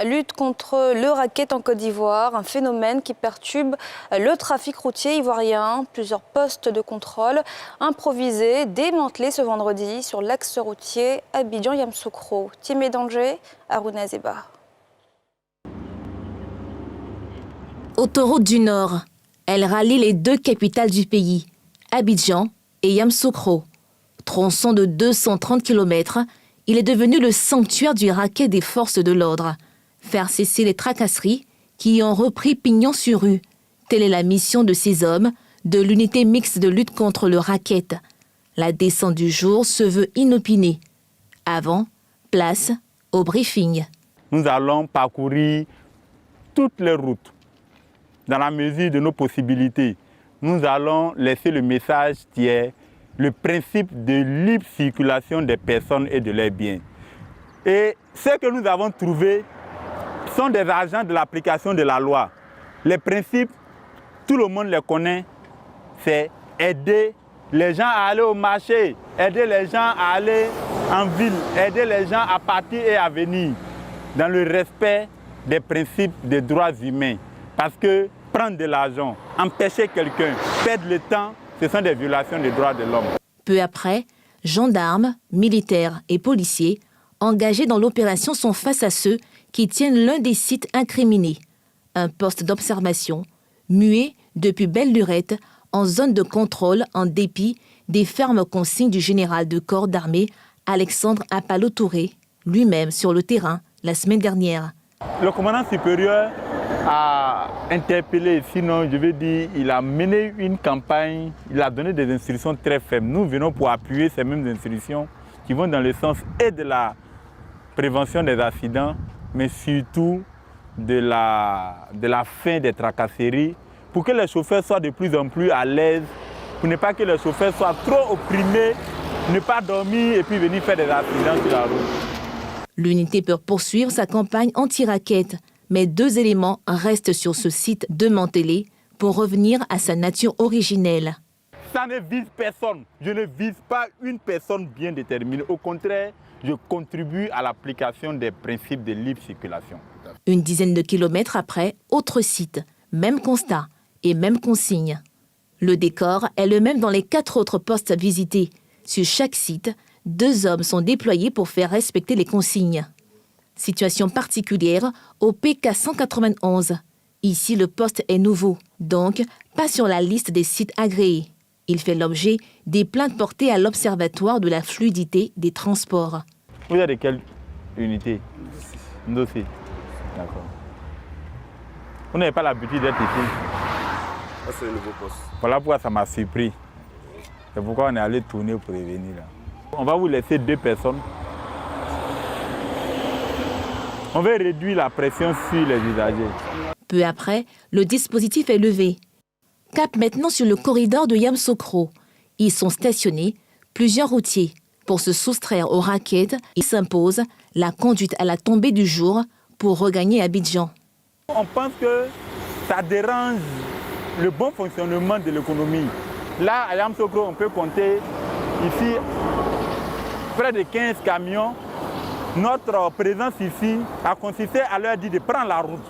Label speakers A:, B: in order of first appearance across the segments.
A: Lutte contre le racket en Côte d'Ivoire, un phénomène qui perturbe le trafic routier ivoirien. Plusieurs postes de contrôle improvisés, démantelés ce vendredi sur l'axe routier Abidjan-Yamoussoukro. Timé Danger, Harouna Zeba.
B: Autoroute du Nord. Elle rallie les deux capitales du pays, Abidjan et Yamoussoukro. Tronçon de 230 km, il est devenu le sanctuaire du racket des forces de l'ordre. Faire cesser les tracasseries qui ont repris pignon sur rue. Telle est la mission de ces hommes de l'unité mixte de lutte contre le racket. La descente du jour se veut inopinée. Avant, place au briefing.
C: Nous allons parcourir toutes les routes dans la mesure de nos possibilités. Nous allons laisser le message qui est le principe de libre circulation des personnes et de leurs biens. Et ce que nous avons trouvé sont des agents de l'application de la loi. Les principes, tout le monde les connaît, c'est aider les gens à aller au marché, aider les gens à aller en ville, aider les gens à partir et à venir dans le respect des principes des droits humains. Parce que prendre de l'argent, empêcher quelqu'un, perdre le temps, ce sont des violations des droits de l'homme.
B: Peu après, gendarmes, militaires et policiers engagés dans l'opération sont face à ceux qui tiennent l'un des sites incriminés. Un poste d'observation, muet depuis belle lurette, en zone de contrôle en dépit des fermes consignes du général de corps d'armée Alexandre Apalo-Touré, lui-même sur le terrain la semaine dernière.
C: Le commandant supérieur a interpellé, sinon je veux dire, il a mené une campagne, il a donné des instructions très faibles. Nous venons pour appuyer ces mêmes instructions qui vont dans le sens et de la prévention des accidents, mais surtout de la fin des tracasseries, pour que les chauffeurs soient de plus en plus à l'aise, pour ne pas que les chauffeurs soient trop opprimés, ne pas dormir et puis venir faire des accidents sur la route.
B: L'unité peut poursuivre sa campagne anti-raquette, mais deux éléments restent sur ce site démantelé pour revenir à sa nature originelle.
C: Ça ne vise personne. Je ne vise pas une personne bien déterminée. Au contraire, je contribue à l'application des principes de libre circulation.
B: Une dizaine de kilomètres après, autre site, même constat et même consigne. Le décor est le même dans les 4 autres postes visités. Sur chaque site, 2 hommes sont déployés pour faire respecter les consignes. Situation particulière au PK 191. Ici, le poste est nouveau, donc pas sur la liste des sites agréés. Il fait l'objet des plaintes portées à l'Observatoire de la fluidité des transports.
C: Vous êtes de quelle unité? Dossier. D'accord. Vous n'avez pas l'habitude d'être ici?
D: Ça, c'est le nouveau poste.
C: Voilà pourquoi ça m'a surpris. C'est pourquoi on est allé tourner pour revenir là. On va vous laisser 2 personnes. On va réduire la pression sur les usagers.
B: Peu après, le dispositif est levé. Cap maintenant sur le corridor de Yamoussoukro. Ils sont stationnés, plusieurs routiers. Pour se soustraire aux raquettes, il s'impose la conduite à la tombée du jour pour regagner Abidjan.
C: On pense que ça dérange le bon fonctionnement de l'économie. Là, à Yamoussoukro, on peut compter ici près de 15 camions. Notre présence ici a consisté à leur dire de prendre la route.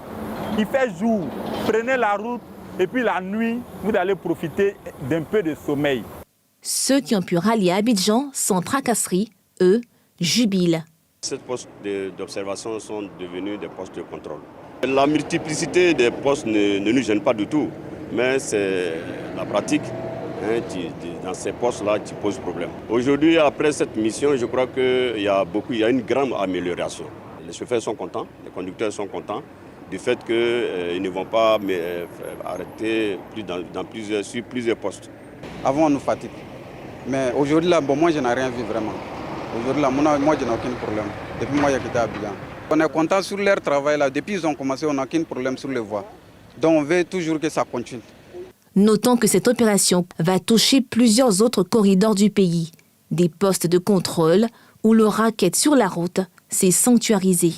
C: Il fait jour, prenez la route et puis la nuit, vous allez profiter d'un peu de sommeil.
B: Ceux qui ont pu rallier Abidjan sans tracasserie, eux, jubilent.
D: Ces postes d'observation sont devenus des postes de contrôle. La multiplicité des postes ne nous gêne pas du tout, mais c'est la pratique. Dans ces postes-là, tu poses problème. Aujourd'hui, après cette mission, je crois qu'il y a une grande amélioration. Les chauffeurs sont contents, les conducteurs sont contents du fait qu'ils ne vont pas arrêter sur plusieurs postes.
E: Avant, on nous fatigue. Mais aujourd'hui, là, moi, je n'ai rien vu vraiment. Aujourd'hui, là, moi, je n'ai aucun problème. Depuis moi, j'ai quitté Abidjan. On est content sur leur travail. Là. Depuis qu'ils ont commencé, on n'a aucun problème sur les voies. Donc, on veut toujours que ça continue.
B: Notons que cette opération va toucher plusieurs autres corridors du pays. Des postes de contrôle où le racket sur la route s'est sanctuarisé.